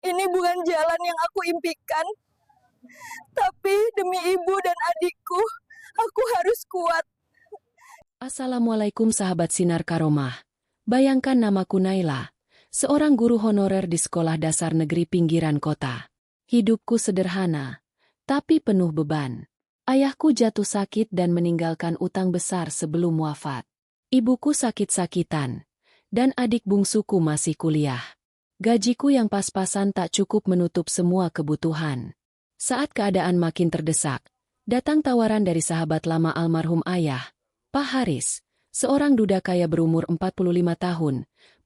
Ini bukan jalan yang aku impikan, tapi demi ibu dan adikku, aku harus kuat. Assalamualaikum sahabat Sinar Karomah. Bayangkan namaku Naila, seorang guru honorer di sekolah dasar negeri pinggiran kota. Hidupku sederhana, tapi penuh beban. Ayahku jatuh sakit dan meninggalkan utang besar sebelum wafat. Ibuku sakit-sakitan, dan adik bungsuku masih kuliah. Gajiku yang pas-pasan tak cukup menutup semua kebutuhan. Saat keadaan makin terdesak, datang tawaran dari sahabat lama almarhum ayah, Pak Haris, seorang duda kaya berumur 45 tahun,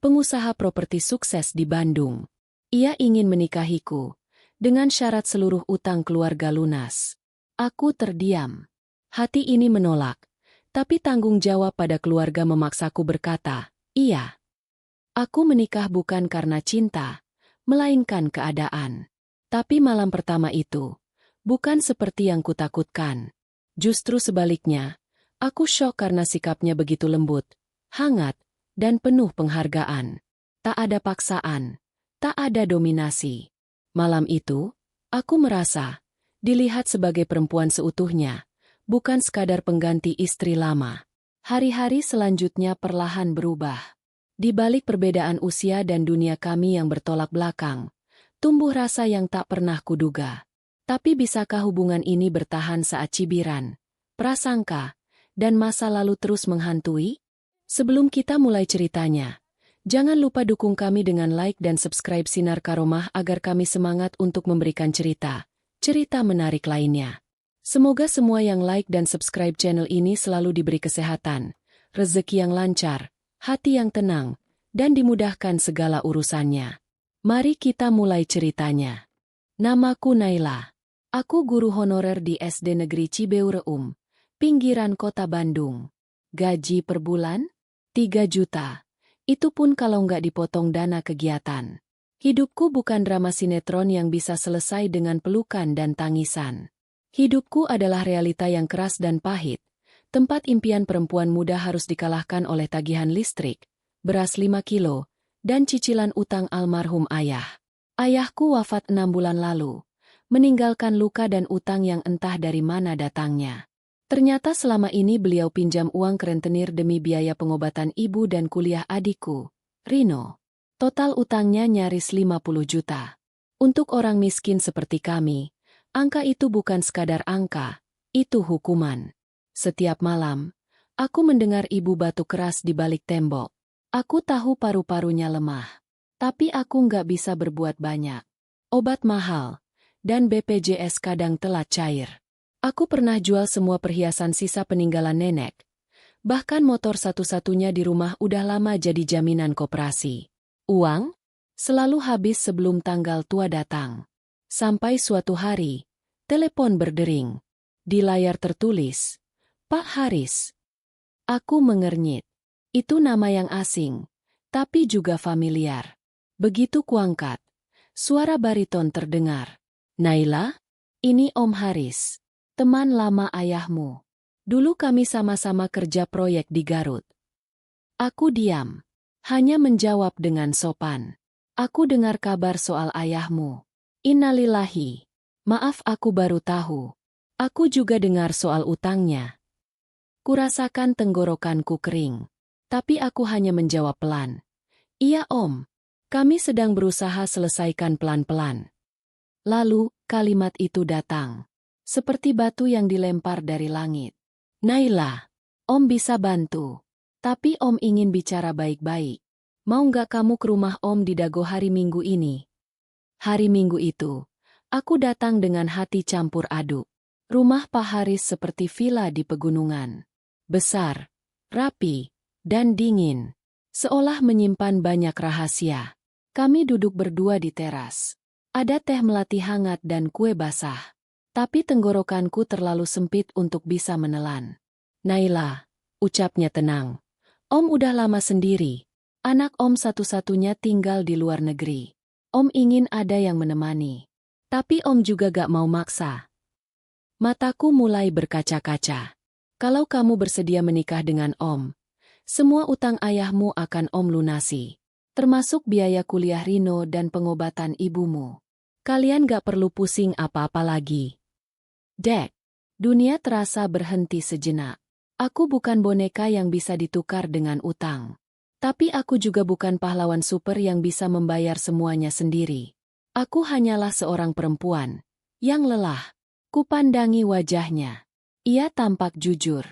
pengusaha properti sukses di Bandung. Ia ingin menikahiku, dengan syarat seluruh utang keluarga lunas. Aku terdiam. Hati ini menolak, tapi tanggung jawab pada keluarga memaksaku berkata, iya. Aku menikah bukan karena cinta, melainkan keadaan. Tapi malam pertama itu, bukan seperti yang kutakutkan. Justru sebaliknya, aku syok karena sikapnya begitu lembut, hangat, dan penuh penghargaan. Tak ada paksaan, tak ada dominasi. Malam itu, aku merasa dilihat sebagai perempuan seutuhnya, bukan sekadar pengganti istri lama. Hari-hari selanjutnya perlahan berubah. Di balik perbedaan usia dan dunia kami yang bertolak belakang, tumbuh rasa yang tak pernah kuduga. Tapi bisakah hubungan ini bertahan saat cibiran, prasangka, dan masa lalu terus menghantui? Sebelum kita mulai ceritanya, jangan lupa dukung kami dengan like dan subscribe Sinar Karomah agar kami semangat untuk memberikan cerita menarik lainnya. Semoga semua yang like dan subscribe channel ini selalu diberi kesehatan, rezeki yang lancar, hati yang tenang, dan dimudahkan segala urusannya. Mari kita mulai ceritanya. Namaku Naila. Aku guru honorer di SD Negeri Cibeureum, pinggiran kota Bandung. Gaji per bulan? 3 juta. Itu pun kalau nggak dipotong dana kegiatan. Hidupku bukan drama sinetron yang bisa selesai dengan pelukan dan tangisan. Hidupku adalah realita yang keras dan pahit. Tempat impian perempuan muda harus dikalahkan oleh tagihan listrik, beras 5 kilo, dan cicilan utang almarhum ayah. Ayahku wafat 6 bulan lalu, meninggalkan luka dan utang yang entah dari mana datangnya. Ternyata selama ini beliau pinjam uang ke rentenir demi biaya pengobatan ibu dan kuliah adikku, Rino. Total utangnya nyaris 50 juta. Untuk orang miskin seperti kami, angka itu bukan sekadar angka, itu hukuman. Setiap malam, aku mendengar ibu batuk keras di balik tembok. Aku tahu paru-parunya lemah. Tapi aku nggak bisa berbuat banyak. Obat mahal, dan BPJS kadang telat cair. Aku pernah jual semua perhiasan sisa peninggalan nenek. Bahkan motor satu-satunya di rumah udah lama jadi jaminan koperasi. Uang selalu habis sebelum tanggal tua datang. Sampai suatu hari, telepon berdering. Di layar tertulis, Pak Haris. Aku mengernyit. Itu nama yang asing, tapi juga familiar. Begitu kuangkat, suara bariton terdengar. Naila, ini Om Haris, teman lama ayahmu. Dulu kami sama-sama kerja proyek di Garut. Aku diam, hanya menjawab dengan sopan. Aku dengar kabar soal ayahmu. Innalillahi. Maaf aku baru tahu. Aku juga dengar soal utangnya. Kurasakan tenggorokanku kering. Tapi aku hanya menjawab pelan. Iya Om, kami sedang berusaha selesaikan pelan-pelan. Lalu, kalimat itu datang. Seperti batu yang dilempar dari langit. Naila, Om bisa bantu. Tapi Om ingin bicara baik-baik. Mau nggak kamu ke rumah Om di Dago hari Minggu ini? Hari Minggu itu, aku datang dengan hati campur aduk. Rumah Pak Haris seperti villa di pegunungan. Besar, rapi, dan dingin. Seolah menyimpan banyak rahasia. Kami duduk berdua di teras. Ada teh melati hangat dan kue basah. Tapi tenggorokanku terlalu sempit untuk bisa menelan. Naila, ucapnya tenang. Om udah lama sendiri. Anak Om satu-satunya tinggal di luar negeri. Om ingin ada yang menemani. Tapi Om juga gak mau maksa. Mataku mulai berkaca-kaca. Kalau kamu bersedia menikah dengan Om, semua utang ayahmu akan Om lunasi. termasuk biaya kuliah Rino dan pengobatan ibumu. Kalian gak perlu pusing apa-apa lagi. Dek, dunia terasa berhenti sejenak. Aku bukan boneka yang bisa ditukar dengan utang. Tapi aku juga bukan pahlawan super yang bisa membayar semuanya sendiri. Aku hanyalah seorang perempuan yang lelah. Kupandangi wajahnya. Ia tampak jujur.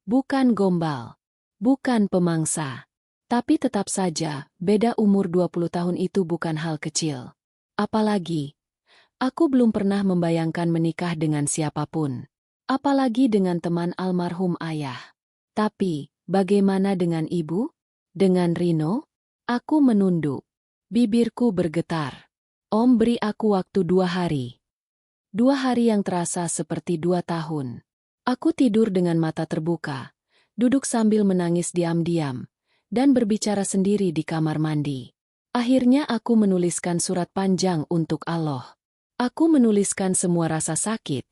Bukan gombal. Bukan pemangsa. Tapi tetap saja, beda umur 20 tahun itu bukan hal kecil. Apalagi, aku belum pernah membayangkan menikah dengan siapapun. Apalagi dengan teman almarhum ayah. Tapi, bagaimana dengan ibu? Dengan Rino? Aku menunduk. Bibirku bergetar. Om beri aku waktu 2 hari. 2 hari yang terasa seperti 2 tahun. Aku tidur dengan mata terbuka, duduk sambil menangis diam-diam, dan berbicara sendiri di kamar mandi. Akhirnya aku menuliskan surat panjang untuk Allah. Aku menuliskan semua rasa sakit,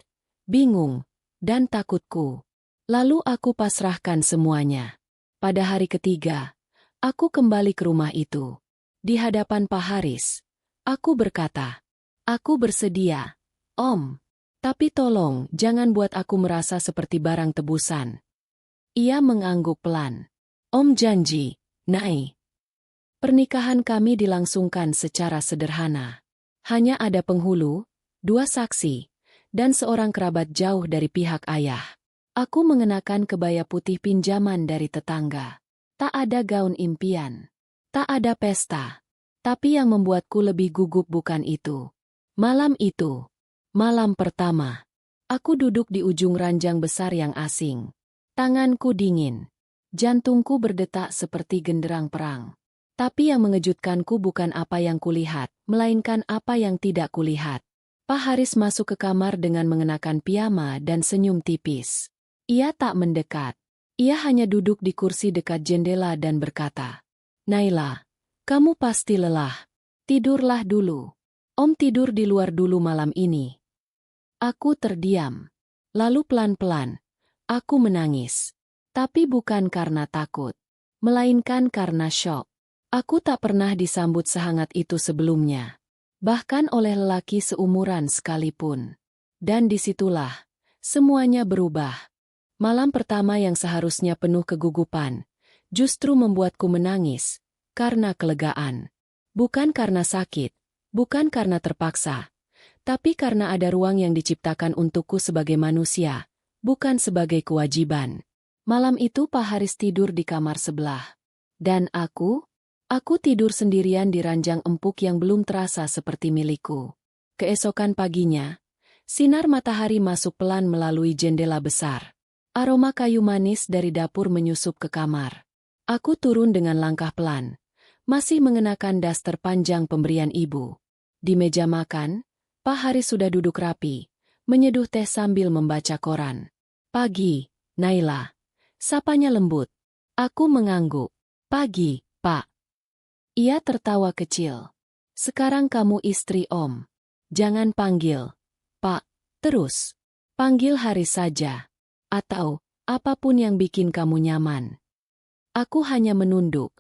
bingung, dan takutku. Lalu aku pasrahkan semuanya. Pada hari ketiga, aku kembali ke rumah itu. Di hadapan Pak Haris, aku berkata, "Aku bersedia, Om. Tapi tolong jangan buat aku merasa seperti barang tebusan." Ia mengangguk pelan. "Om janji, Nai. Pernikahan kami dilangsungkan secara sederhana. Hanya ada penghulu, 2 saksi, dan seorang kerabat jauh dari pihak ayah. Aku mengenakan kebaya putih pinjaman dari tetangga. Tak ada gaun impian. Tak ada pesta. Tapi yang membuatku lebih gugup bukan itu. Malam itu, malam pertama, aku duduk di ujung ranjang besar yang asing. Tanganku dingin. Jantungku berdetak seperti genderang perang. Tapi yang mengejutkanku bukan apa yang kulihat, melainkan apa yang tidak kulihat. Pak Haris masuk ke kamar dengan mengenakan piyama dan senyum tipis. Ia tak mendekat. Ia hanya duduk di kursi dekat jendela dan berkata, "Naila, kamu pasti lelah. Tidurlah dulu. Om tidur di luar dulu malam ini." Aku terdiam. Lalu pelan-pelan, aku menangis. Tapi bukan karena takut, melainkan karena syok. Aku tak pernah disambut sehangat itu sebelumnya. Bahkan oleh lelaki seumuran sekalipun. Dan disitulah, semuanya berubah. Malam pertama yang seharusnya penuh kegugupan, justru membuatku menangis, karena kelegaan. Bukan karena sakit, bukan karena terpaksa, tapi karena ada ruang yang diciptakan untukku sebagai manusia, bukan sebagai kewajiban. Malam itu Pak Haris tidur di kamar sebelah. Dan aku tidur sendirian di ranjang empuk yang belum terasa seperti milikku. Keesokan paginya, sinar matahari masuk pelan melalui jendela besar. Aroma kayu manis dari dapur menyusup ke kamar. Aku turun dengan langkah pelan, masih mengenakan daster panjang pemberian ibu. Di meja makan, Pak Haris sudah duduk rapi, menyeduh teh sambil membaca koran. "Pagi, Naila." Sapanya lembut. Aku mengangguk. "Pagi, Pak." Ia tertawa kecil. "Sekarang kamu istri Om. Jangan panggil Pak terus. Panggil Haris saja. Atau apapun yang bikin kamu nyaman." Aku hanya menunduk.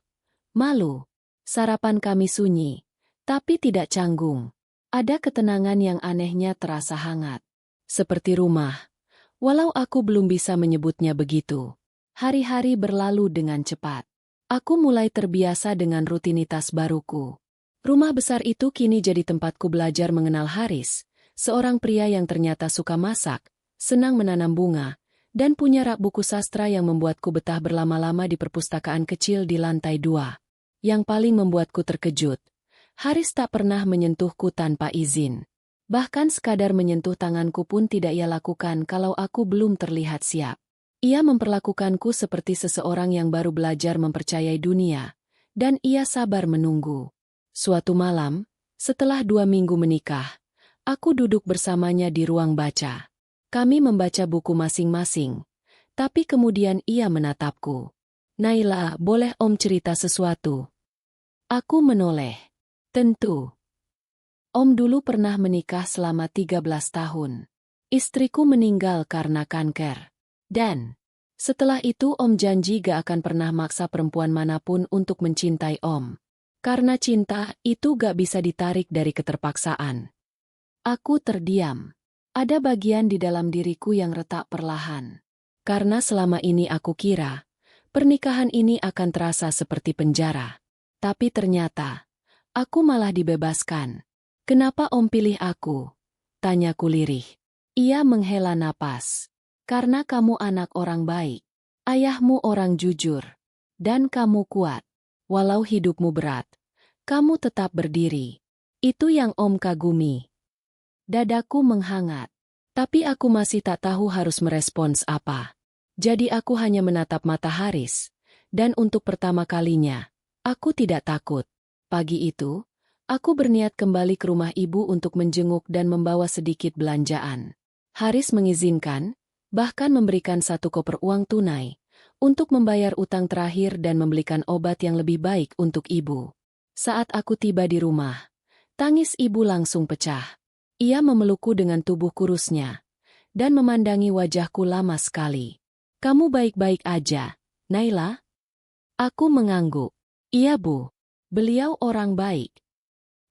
Malu. Sarapan kami sunyi, tapi tidak canggung. Ada ketenangan yang anehnya terasa hangat. Seperti rumah. Walau aku belum bisa menyebutnya begitu. Hari-hari berlalu dengan cepat. Aku mulai terbiasa dengan rutinitas baruku. Rumah besar itu kini jadi tempatku belajar mengenal Haris, seorang pria yang ternyata suka masak, senang menanam bunga, dan punya rak buku sastra yang membuatku betah berlama-lama di perpustakaan kecil di lantai 2. Yang paling membuatku terkejut, Haris tak pernah menyentuhku tanpa izin. Bahkan sekadar menyentuh tanganku pun tidak ia lakukan kalau aku belum terlihat siap. Ia memperlakukanku seperti seseorang yang baru belajar mempercayai dunia, dan ia sabar menunggu. Suatu malam, setelah 2 minggu menikah, aku duduk bersamanya di ruang baca. Kami membaca buku masing-masing, tapi kemudian ia menatapku. "Naila, boleh Om cerita sesuatu?" Aku menoleh. "Tentu. Om dulu pernah menikah selama 13 tahun. Istriku meninggal karena kanker. Dan setelah itu Om janji gak akan pernah maksa perempuan manapun untuk mencintai Om. Karena cinta itu gak bisa ditarik dari keterpaksaan. Aku terdiam. Ada bagian di dalam diriku yang retak perlahan. Karena selama ini aku kira, pernikahan ini akan terasa seperti penjara. Tapi ternyata, aku malah dibebaskan. Kenapa Om pilih aku? Tanyaku lirih. Ia menghela napas. Karena kamu anak orang baik. Ayahmu orang jujur. Dan kamu kuat. Walau hidupmu berat, kamu tetap berdiri. Itu yang Om kagumi. Dadaku menghangat. Tapi aku masih tak tahu harus merespons apa. Jadi aku hanya menatap mata Haris. Dan untuk pertama kalinya, aku tidak takut. Pagi itu, aku berniat kembali ke rumah ibu untuk menjenguk dan membawa sedikit belanjaan. Haris mengizinkan, bahkan memberikan 1 koper uang tunai, untuk membayar utang terakhir dan membelikan obat yang lebih baik untuk ibu. Saat aku tiba di rumah, tangis ibu langsung pecah. Ia memelukku dengan tubuh kurusnya, dan memandangi wajahku lama sekali. Kamu baik-baik aja, Naila? Aku mengangguk. Iya Bu, beliau orang baik.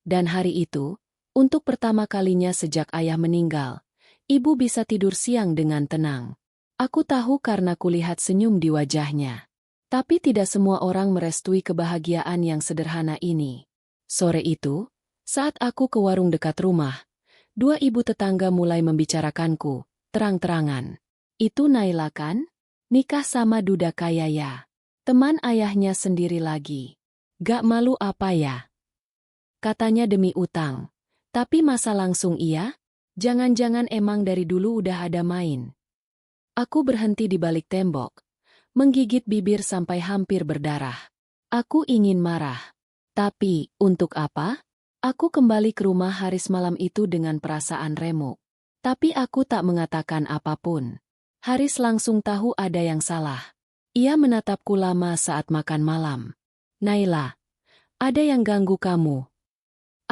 Dan hari itu, untuk pertama kalinya sejak ayah meninggal, ibu bisa tidur siang dengan tenang. Aku tahu karena kulihat senyum di wajahnya. Tapi tidak semua orang merestui kebahagiaan yang sederhana ini. Sore itu, saat aku ke warung dekat rumah, 2 ibu tetangga mulai membicarakanku, terang-terangan. Itu Naila kan? Nikah sama duda kaya ya. Teman ayahnya sendiri lagi. Gak malu apa ya? Katanya demi utang. Tapi masa langsung iya? Jangan-jangan emang dari dulu udah ada main. Aku berhenti di balik tembok, menggigit bibir sampai hampir berdarah. Aku ingin marah. Tapi, untuk apa? Aku kembali ke rumah Haris malam itu dengan perasaan remuk. Tapi aku tak mengatakan apapun. Haris langsung tahu ada yang salah. Ia menatapku lama saat makan malam. Naila, ada yang ganggu kamu?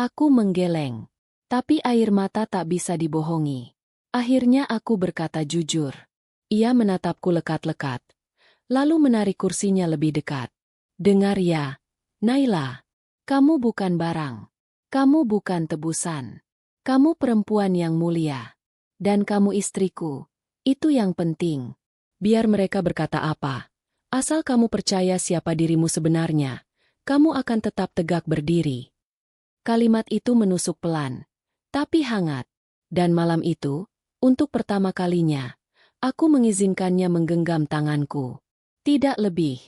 Aku menggeleng. Tapi air mata tak bisa dibohongi. Akhirnya aku berkata jujur. Ia menatapku lekat-lekat. Lalu menarik kursinya lebih dekat. Dengar ya, Naila. Kamu bukan barang. Kamu bukan tebusan. Kamu perempuan yang mulia. Dan kamu istriku. Itu yang penting. Biar mereka berkata apa. Asal kamu percaya siapa dirimu sebenarnya, kamu akan tetap tegak berdiri. Kalimat itu menusuk pelan, tapi hangat. Dan malam itu, untuk pertama kalinya, aku mengizinkannya menggenggam tanganku. Tidak lebih,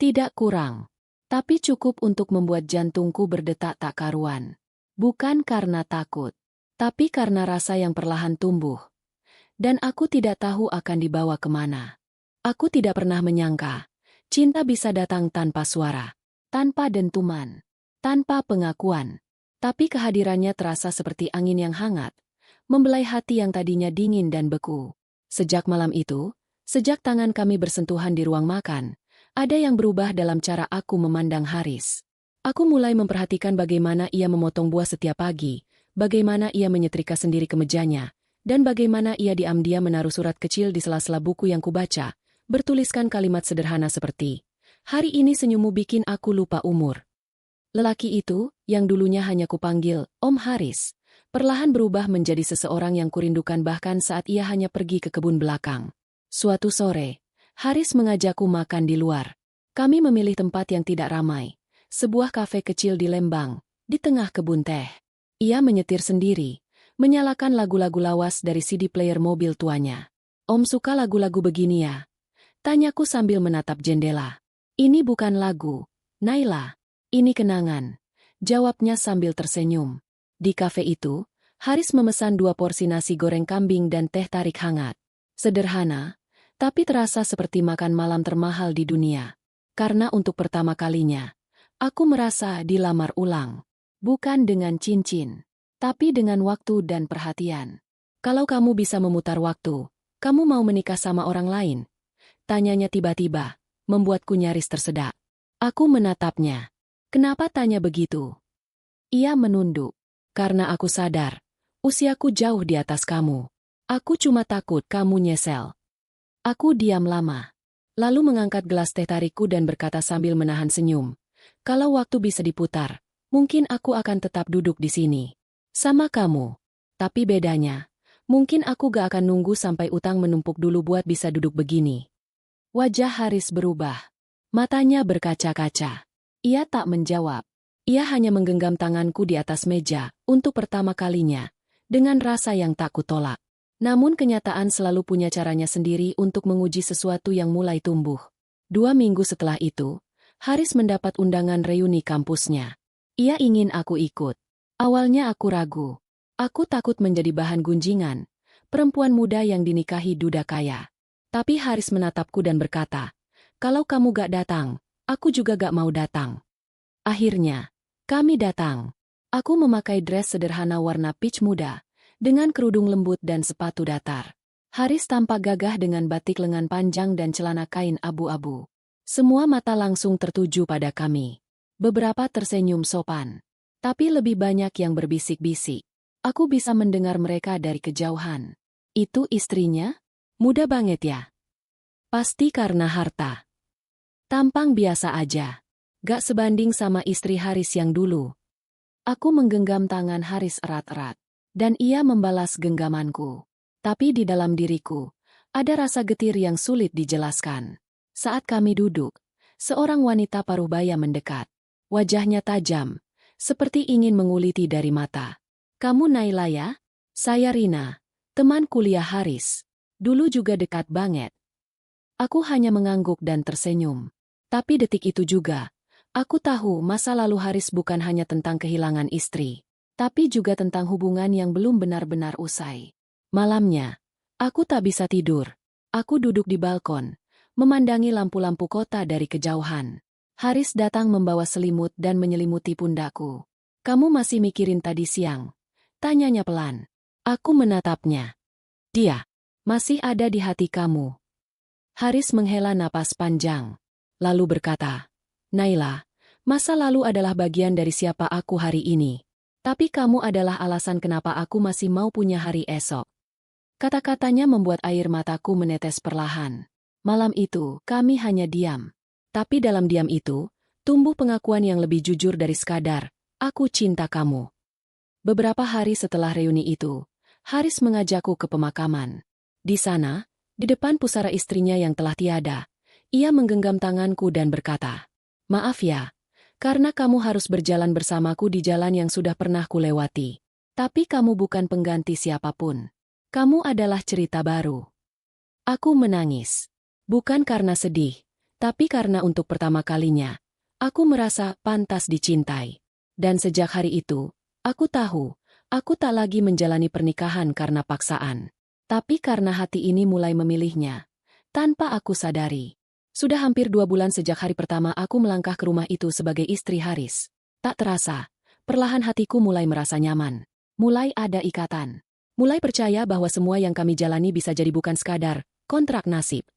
tidak kurang. Tapi cukup untuk membuat jantungku berdetak tak karuan. Bukan karena takut, tapi karena rasa yang perlahan tumbuh. Dan aku tidak tahu akan dibawa kemana. Aku tidak pernah menyangka, cinta bisa datang tanpa suara, tanpa dentuman, tanpa pengakuan. Tapi kehadirannya terasa seperti angin yang hangat, membelai hati yang tadinya dingin dan beku. Sejak malam itu, sejak tangan kami bersentuhan di ruang makan, ada yang berubah dalam cara aku memandang Haris. Aku mulai memperhatikan bagaimana ia memotong buah setiap pagi, bagaimana ia menyetrika sendiri ke mejanya, dan bagaimana ia diam-diam menaruh surat kecil di sela-sela buku yang kubaca, bertuliskan kalimat sederhana seperti, "Hari ini senyummu bikin aku lupa umur." Lelaki itu, yang dulunya hanya kupanggil Om Haris, perlahan berubah menjadi seseorang yang kurindukan bahkan saat ia hanya pergi ke kebun belakang. Suatu sore, Haris mengajakku makan di luar. Kami memilih tempat yang tidak ramai. Sebuah kafe kecil di Lembang, di tengah kebun teh. Ia menyetir sendiri, menyalakan lagu-lagu lawas dari CD player mobil tuanya. Om suka lagu-lagu begini ya? Tanyaku sambil menatap jendela. Ini bukan lagu, Naila. Ini kenangan. Jawabnya sambil tersenyum. Di kafe itu, Haris memesan 2 porsi nasi goreng kambing dan teh tarik hangat. Sederhana, tapi terasa seperti makan malam termahal di dunia. Karena untuk pertama kalinya, aku merasa dilamar ulang. Bukan dengan cincin, tapi dengan waktu dan perhatian. Kalau kamu bisa memutar waktu, kamu mau menikah sama orang lain? Tanyanya tiba-tiba, membuatku nyaris tersedak. Aku menatapnya. Kenapa tanya begitu? Ia menunduk. Karena aku sadar, usiaku jauh di atas kamu. Aku cuma takut kamu nyesel. Aku diam lama. Lalu mengangkat gelas teh tarikku dan berkata sambil menahan senyum. Kalau waktu bisa diputar, mungkin aku akan tetap duduk di sini. Sama kamu. Tapi bedanya, mungkin aku gak akan nunggu sampai utang menumpuk dulu buat bisa duduk begini. Wajah Haris berubah. Matanya berkaca-kaca. Ia tak menjawab. Ia hanya menggenggam tanganku di atas meja, untuk pertama kalinya, dengan rasa yang tak kutolak. Namun kenyataan selalu punya caranya sendiri untuk menguji sesuatu yang mulai tumbuh. 2 minggu setelah itu, Haris mendapat undangan reuni kampusnya. Ia ingin aku ikut. Awalnya aku ragu. Aku takut menjadi bahan gunjingan, perempuan muda yang dinikahi duda kaya. Tapi Haris menatapku dan berkata, "Kalau kamu gak datang, aku juga gak mau datang." Akhirnya, kami datang. Aku memakai dress sederhana warna peach muda, dengan kerudung lembut dan sepatu datar. Haris tampak gagah dengan batik lengan panjang dan celana kain abu-abu. Semua mata langsung tertuju pada kami. Beberapa tersenyum sopan. Tapi lebih banyak yang berbisik-bisik. Aku bisa mendengar mereka dari kejauhan. Itu istrinya? Muda banget ya? Pasti karena harta. Tampang biasa aja. Gak sebanding sama istri Haris yang dulu. Aku menggenggam tangan Haris erat-erat. Dan ia membalas genggamanku. Tapi di dalam diriku, ada rasa getir yang sulit dijelaskan. Saat kami duduk, seorang wanita paruh baya mendekat. Wajahnya tajam, seperti ingin menguliti dari mata. "Kamu Naila ya?" "Saya Rina, teman kuliah Haris. Dulu juga dekat banget." Aku hanya mengangguk dan tersenyum. Tapi detik itu juga, aku tahu masa lalu Haris bukan hanya tentang kehilangan istri, tapi juga tentang hubungan yang belum benar-benar usai. Malamnya, aku tak bisa tidur. Aku duduk di balkon, memandangi lampu-lampu kota dari kejauhan. Haris datang membawa selimut dan menyelimuti pundakku. "Kamu masih mikirin tadi siang?" tanyanya pelan. Aku menatapnya. "Dia masih ada di hati kamu." Haris menghela napas panjang, lalu berkata, "Naila, masa lalu adalah bagian dari siapa aku hari ini. Tapi kamu adalah alasan kenapa aku masih mau punya hari esok." Kata-katanya membuat air mataku menetes perlahan. Malam itu, kami hanya diam. Tapi dalam diam itu, tumbuh pengakuan yang lebih jujur dari sekadar, "Aku cinta kamu." Beberapa hari setelah reuni itu, Haris mengajakku ke pemakaman. Di sana, di depan pusara istrinya yang telah tiada, ia menggenggam tanganku dan berkata, "Maaf ya, karena kamu harus berjalan bersamaku di jalan yang sudah pernah kulewati. Tapi kamu bukan pengganti siapapun. Kamu adalah cerita baru." Aku menangis. Bukan karena sedih, tapi karena untuk pertama kalinya, aku merasa pantas dicintai. Dan sejak hari itu, aku tahu, aku tak lagi menjalani pernikahan karena paksaan. Tapi karena hati ini mulai memilihnya, tanpa aku sadari. Sudah hampir 2 bulan sejak hari pertama aku melangkah ke rumah itu sebagai istri Haris. Tak terasa, perlahan hatiku mulai merasa nyaman. Mulai ada ikatan. Mulai percaya bahwa semua yang kami jalani bisa jadi bukan sekadar kontrak nasib.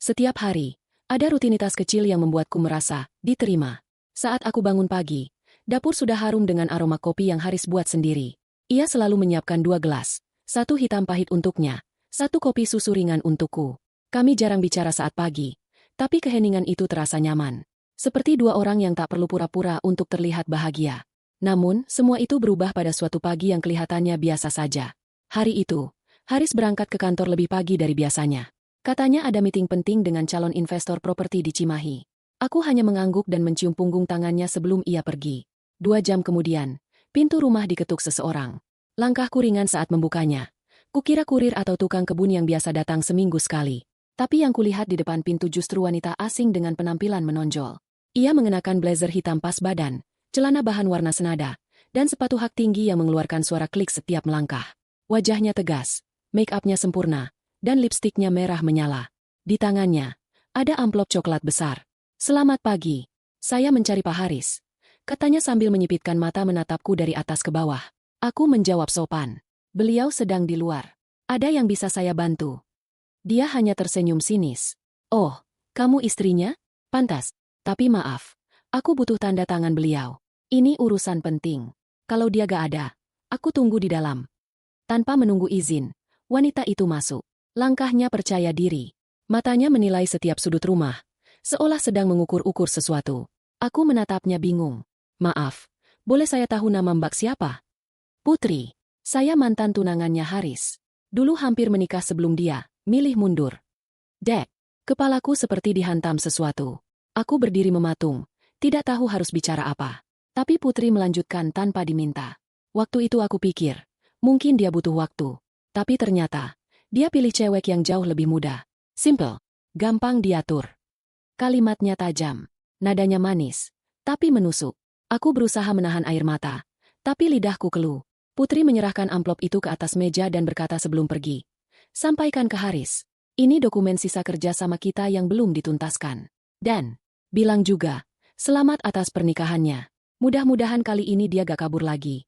Setiap hari, ada rutinitas kecil yang membuatku merasa diterima. Saat aku bangun pagi, dapur sudah harum dengan aroma kopi yang Haris buat sendiri. Ia selalu menyiapkan 2 gelas, 1 hitam pahit untuknya, 1 kopi susu ringan untukku. Kami jarang bicara saat pagi, tapi keheningan itu terasa nyaman. Seperti 2 orang yang tak perlu pura-pura untuk terlihat bahagia. Namun, semua itu berubah pada suatu pagi yang kelihatannya biasa saja. Hari itu, Haris berangkat ke kantor lebih pagi dari biasanya. Katanya ada meeting penting dengan calon investor properti di Cimahi. Aku hanya mengangguk dan mencium punggung tangannya sebelum ia pergi. 2 jam kemudian, pintu rumah diketuk seseorang. Langkahku ringan saat membukanya. Kukira kurir atau tukang kebun yang biasa datang seminggu sekali. Tapi yang kulihat di depan pintu justru wanita asing dengan penampilan menonjol. Ia mengenakan blazer hitam pas badan, celana bahan warna senada, dan sepatu hak tinggi yang mengeluarkan suara klik setiap melangkah. Wajahnya tegas, make-upnya sempurna, dan lipstiknya merah menyala. Di tangannya, ada amplop coklat besar. "Selamat pagi. Saya mencari Pak Haris," katanya sambil menyipitkan mata menatapku dari atas ke bawah. Aku menjawab sopan. "Beliau sedang di luar. Ada yang bisa saya bantu?" Dia hanya tersenyum sinis. "Oh, kamu istrinya? Pantas. Tapi maaf, aku butuh tanda tangan beliau. Ini urusan penting. Kalau dia gak ada, aku tunggu di dalam." Tanpa menunggu izin, wanita itu masuk. Langkahnya percaya diri. Matanya menilai setiap sudut rumah, seolah sedang mengukur-ukur sesuatu. Aku menatapnya bingung. Maaf, boleh saya tahu nama Mbak siapa? Putri. Saya mantan tunangannya Haris. Dulu hampir menikah sebelum dia milih mundur. Dek, kepalaku seperti dihantam sesuatu. Aku berdiri mematung, tidak tahu harus bicara apa. Tapi Putri melanjutkan tanpa diminta. Waktu itu aku pikir, mungkin dia butuh waktu. Tapi ternyata, dia pilih cewek yang jauh lebih muda. Simple, gampang diatur. Kalimatnya tajam, nadanya manis, tapi menusuk. Aku berusaha menahan air mata, tapi lidahku keluh. Putri menyerahkan amplop itu ke atas meja dan berkata sebelum pergi. Sampaikan ke Haris. Ini dokumen sisa kerja sama kita yang belum dituntaskan. Dan, bilang juga, selamat atas pernikahannya. Mudah-mudahan kali ini dia gak kabur lagi.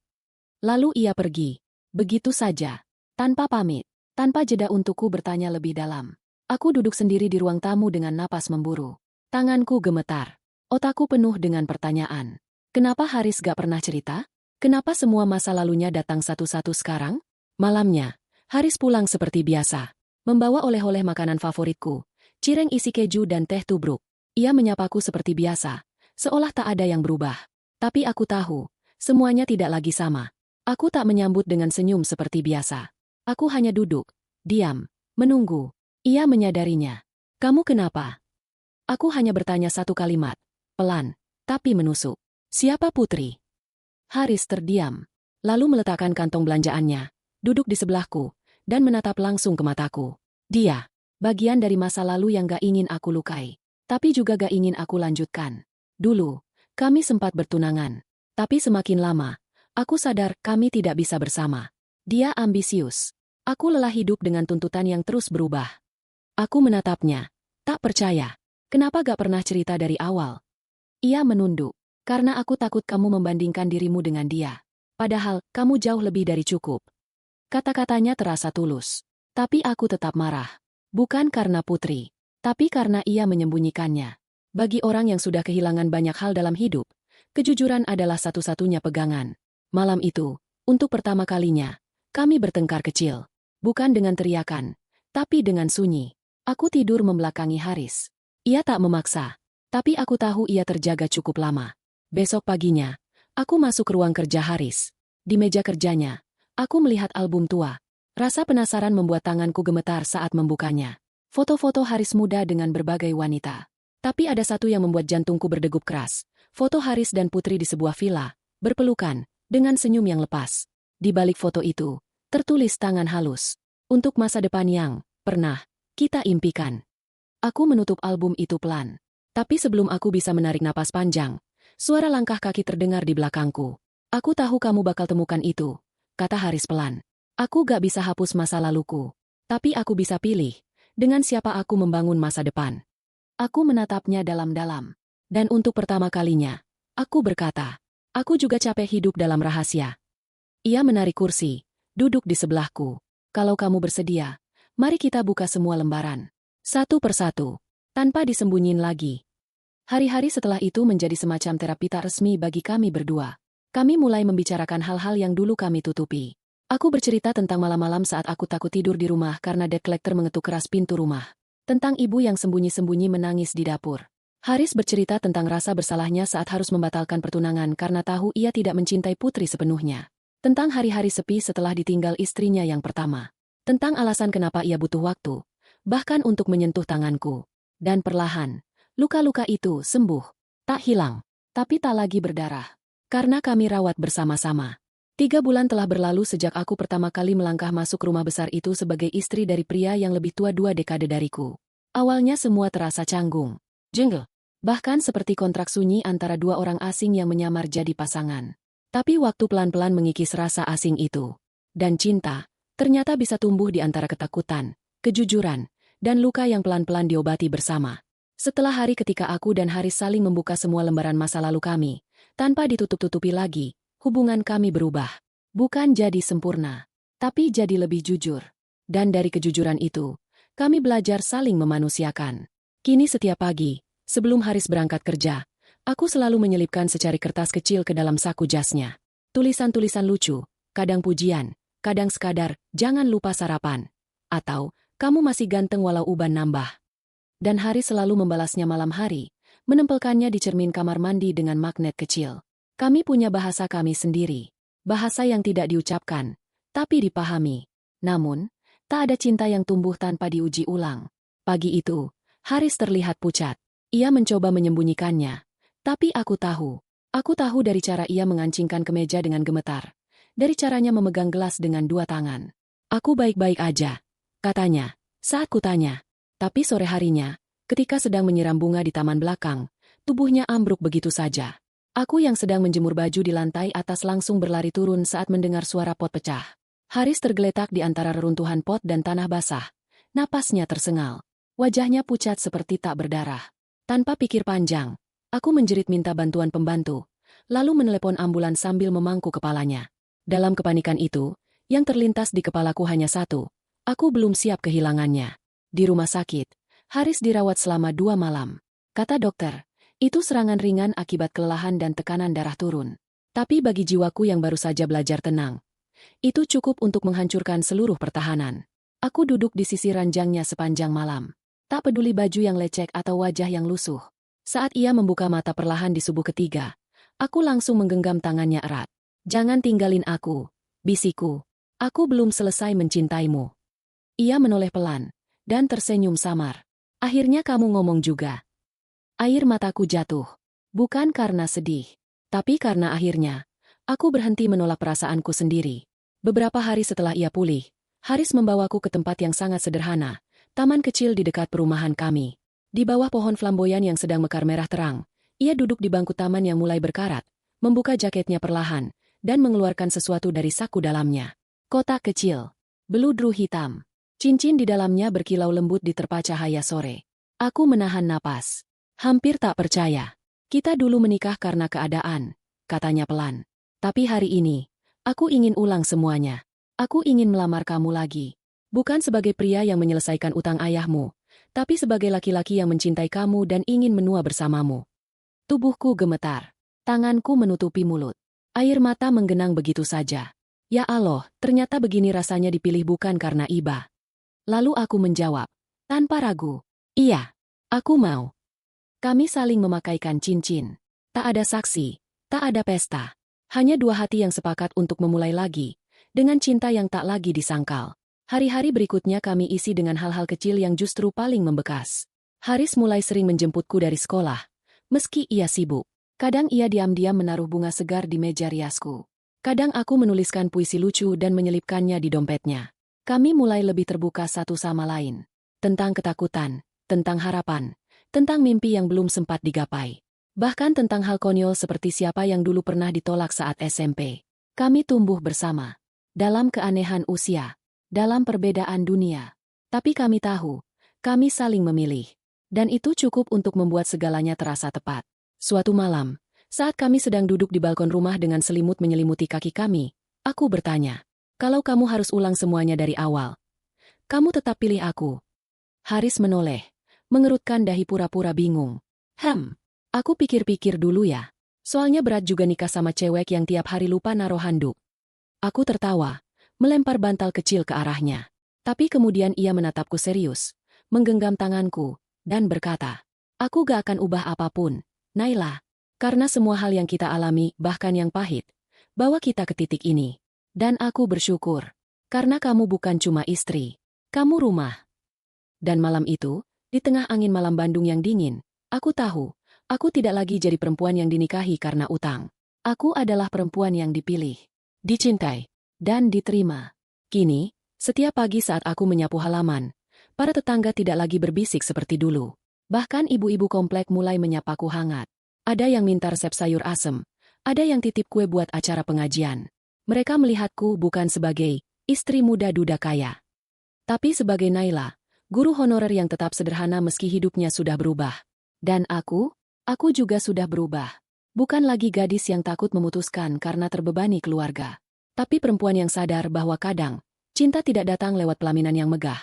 Lalu ia pergi. Begitu saja. Tanpa pamit. Tanpa jeda untukku bertanya lebih dalam. Aku duduk sendiri di ruang tamu dengan napas memburu. Tanganku gemetar. Otakku penuh dengan pertanyaan. Kenapa Haris gak pernah cerita? Kenapa semua masa lalunya datang satu-satu sekarang? Malamnya, Haris pulang seperti biasa. Membawa oleh-oleh makanan favoritku. Cireng isi keju dan teh tubruk. Ia menyapaku seperti biasa. Seolah tak ada yang berubah. Tapi aku tahu, semuanya tidak lagi sama. Aku tak menyambut dengan senyum seperti biasa. Aku hanya duduk, diam, menunggu. Ia menyadarinya. Kamu kenapa? Aku hanya bertanya satu kalimat. Pelan, tapi menusuk. Siapa Putri? Haris terdiam. Lalu meletakkan kantong belanjaannya, duduk di sebelahku, dan menatap langsung ke mataku. Dia, bagian dari masa lalu yang gak ingin aku lukai. Tapi juga gak ingin aku lanjutkan. Dulu, kami sempat bertunangan. Tapi semakin lama, aku sadar kami tidak bisa bersama. Dia ambisius. Aku lelah hidup dengan tuntutan yang terus berubah. Aku menatapnya. Tak percaya. Kenapa gak pernah cerita dari awal? Ia menunduk. Karena aku takut kamu membandingkan dirimu dengan dia. Padahal, kamu jauh lebih dari cukup. Kata-katanya terasa tulus. Tapi aku tetap marah. Bukan karena Putri. Tapi karena ia menyembunyikannya. Bagi orang yang sudah kehilangan banyak hal dalam hidup, kejujuran adalah satu-satunya pegangan. Malam itu, untuk pertama kalinya, kami bertengkar kecil. Bukan dengan teriakan, tapi dengan sunyi. Aku tidur membelakangi Haris. Ia tak memaksa, tapi aku tahu ia terjaga cukup lama. Besok paginya, aku masuk ke ruang kerja Haris. Di meja kerjanya, aku melihat album tua. Rasa penasaran membuat tanganku gemetar saat membukanya. Foto-foto Haris muda dengan berbagai wanita. Tapi ada satu yang membuat jantungku berdegup keras. Foto Haris dan Putri di sebuah villa, berpelukan, dengan senyum yang lepas. Di balik foto itu, tertulis tangan halus. Untuk masa depan yang pernah kita impikan. Aku menutup album itu pelan. Tapi sebelum aku bisa menarik napas panjang, suara langkah kaki terdengar di belakangku. Aku tahu kamu bakal temukan itu, kata Haris pelan. Aku gak bisa hapus masa laluku. Tapi aku bisa pilih, dengan siapa aku membangun masa depan. Aku menatapnya dalam-dalam. Dan untuk pertama kalinya, aku berkata, aku juga capek hidup dalam rahasia. Ia menarik kursi, duduk di sebelahku. Kalau kamu bersedia, mari kita buka semua lembaran. Satu persatu, tanpa disembunyiin lagi. Hari-hari setelah itu menjadi semacam terapi tak resmi bagi kami berdua. Kami mulai membicarakan hal-hal yang dulu kami tutupi. Aku bercerita tentang malam-malam saat aku takut tidur di rumah karena debt collector mengetuk keras pintu rumah. Tentang ibu yang sembunyi-sembunyi menangis di dapur. Haris bercerita tentang rasa bersalahnya saat harus membatalkan pertunangan karena tahu ia tidak mencintai Putri sepenuhnya. Tentang hari-hari sepi setelah ditinggal istrinya yang pertama. Tentang alasan kenapa ia butuh waktu, bahkan untuk menyentuh tanganku. Dan perlahan, luka-luka itu sembuh. Tak hilang, tapi tak lagi berdarah. Karena kami rawat bersama-sama. 3 bulan telah berlalu sejak aku pertama kali melangkah masuk rumah besar itu sebagai istri dari pria yang lebih tua 2 dekade dariku. Awalnya semua terasa canggung, jengkel, bahkan seperti kontrak sunyi antara 2 orang asing yang menyamar jadi pasangan. Tapi waktu pelan-pelan mengikis rasa asing itu. Dan cinta, ternyata bisa tumbuh di antara ketakutan, kejujuran, dan luka yang pelan-pelan diobati bersama. Setelah hari ketika aku dan Haris saling membuka semua lembaran masa lalu kami, tanpa ditutup-tutupi lagi, hubungan kami berubah. Bukan jadi sempurna, tapi jadi lebih jujur. Dan dari kejujuran itu, kami belajar saling memanusiakan. Kini setiap pagi, sebelum Haris berangkat kerja, aku selalu menyelipkan secari kertas kecil ke dalam saku jasnya. Tulisan-tulisan lucu, kadang pujian, kadang sekadar, jangan lupa sarapan. Atau, kamu masih ganteng walau uban nambah. Dan Haris selalu membalasnya malam hari, menempelkannya di cermin kamar mandi dengan magnet kecil. Kami punya bahasa kami sendiri. Bahasa yang tidak diucapkan, tapi dipahami. Namun, tak ada cinta yang tumbuh tanpa diuji ulang. Pagi itu, Haris terlihat pucat. Ia mencoba menyembunyikannya. Tapi aku tahu. Aku tahu dari cara ia mengancingkan kemeja dengan gemetar. Dari caranya memegang gelas dengan dua tangan. Aku baik-baik aja, katanya, saat kutanya. Tapi sore harinya, ketika sedang menyiram bunga di taman belakang, tubuhnya ambruk begitu saja. Aku yang sedang menjemur baju di lantai atas langsung berlari turun saat mendengar suara pot pecah. Haris tergeletak di antara reruntuhan pot dan tanah basah. Napasnya tersengal. Wajahnya pucat seperti tak berdarah. Tanpa pikir panjang, aku menjerit minta bantuan pembantu, lalu menelepon ambulans sambil memangku kepalanya. Dalam kepanikan itu, yang terlintas di kepalaku hanya satu. Aku belum siap kehilangannya. Di rumah sakit, Haris dirawat selama 2 malam. Kata dokter, itu serangan ringan akibat kelelahan dan tekanan darah turun. Tapi bagi jiwaku yang baru saja belajar tenang, itu cukup untuk menghancurkan seluruh pertahanan. Aku duduk di sisi ranjangnya sepanjang malam. Tak peduli baju yang lecek atau wajah yang lusuh. Saat ia membuka mata perlahan di subuh ketiga, aku langsung menggenggam tangannya erat. Jangan tinggalin aku, bisiku. Aku belum selesai mencintaimu. Ia menoleh pelan, dan tersenyum samar. Akhirnya kamu ngomong juga. Air mataku jatuh. Bukan karena sedih, tapi karena akhirnya, aku berhenti menolak perasaanku sendiri. Beberapa hari setelah ia pulih, Haris membawaku ke tempat yang sangat sederhana, taman kecil di dekat perumahan kami. Di bawah pohon flamboyan yang sedang mekar merah terang, ia duduk di bangku taman yang mulai berkarat, membuka jaketnya perlahan, dan mengeluarkan sesuatu dari saku dalamnya. Kotak kecil, beludru hitam. Cincin di dalamnya berkilau lembut di terpa cahaya sore. Aku menahan napas. Hampir tak percaya. Kita dulu menikah karena keadaan, katanya pelan. Tapi hari ini, aku ingin ulang semuanya. Aku ingin melamar kamu lagi. Bukan sebagai pria yang menyelesaikan utang ayahmu, tapi sebagai laki-laki yang mencintai kamu dan ingin menua bersamamu. Tubuhku gemetar. Tanganku menutupi mulut. Air mata menggenang begitu saja. Ya Allah, ternyata begini rasanya dipilih bukan karena iba. Lalu aku menjawab, tanpa ragu, iya, aku mau. Kami saling memakaikan cincin. Tak ada saksi, tak ada pesta. Hanya dua hati yang sepakat untuk memulai lagi, dengan cinta yang tak lagi disangkal. Hari-hari berikutnya kami isi dengan hal-hal kecil yang justru paling membekas. Haris mulai sering menjemputku dari sekolah, meski ia sibuk. Kadang ia diam-diam menaruh bunga segar di meja riasku. Kadang aku menuliskan puisi lucu dan menyelipkannya di dompetnya. Kami mulai lebih terbuka satu sama lain. Tentang ketakutan, tentang harapan, tentang mimpi yang belum sempat digapai. Bahkan tentang hal konyol seperti siapa yang dulu pernah ditolak saat SMP. Kami tumbuh bersama. Dalam keanehan usia. Dalam perbedaan dunia. Tapi kami tahu, kami saling memilih. Dan itu cukup untuk membuat segalanya terasa tepat. Suatu malam, saat kami sedang duduk di balkon rumah dengan selimut menyelimuti kaki kami, aku bertanya, kalau kamu harus ulang semuanya dari awal, kamu tetap pilih aku? Haris menoleh, mengerutkan dahi pura-pura bingung. Aku pikir-pikir dulu ya. Soalnya berat juga nikah sama cewek yang tiap hari lupa naruh handuk. Aku tertawa, melempar bantal kecil ke arahnya. Tapi kemudian ia menatapku serius, menggenggam tanganku, dan berkata, aku gak akan ubah apapun, Naila. Karena semua hal yang kita alami, bahkan yang pahit, bawa kita ke titik ini. Dan aku bersyukur. Karena kamu bukan cuma istri. Kamu rumah. Dan malam itu, di tengah angin malam Bandung yang dingin, aku tahu, aku tidak lagi jadi perempuan yang dinikahi karena utang. Aku adalah perempuan yang dipilih, dicintai, dan diterima. Kini, setiap pagi saat aku menyapu halaman, para tetangga tidak lagi berbisik seperti dulu. Bahkan ibu-ibu komplek mulai menyapaku hangat. Ada yang minta resep sayur asem, ada yang titip kue buat acara pengajian. Mereka melihatku bukan sebagai istri muda duda kaya, tapi sebagai Naila, guru honorer yang tetap sederhana meski hidupnya sudah berubah. Dan aku juga sudah berubah. Bukan lagi gadis yang takut memutuskan karena terbebani keluarga. Tapi perempuan yang sadar bahwa kadang, cinta tidak datang lewat pelaminan yang megah,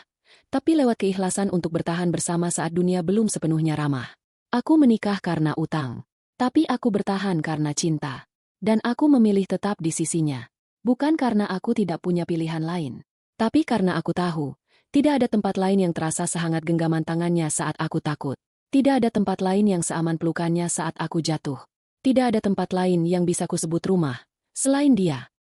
tapi lewat keikhlasan untuk bertahan bersama saat dunia belum sepenuhnya ramah. Aku menikah karena utang. Tapi aku bertahan karena cinta. Dan aku memilih tetap di sisinya. Bukan karena aku tidak punya pilihan lain. Tapi karena aku tahu, tidak ada tempat lain yang terasa sehangat genggaman tangannya saat aku takut. Tidak ada tempat lain yang seaman pelukannya saat aku jatuh. Tidak ada tempat lain yang bisa kusebut rumah, selain dia.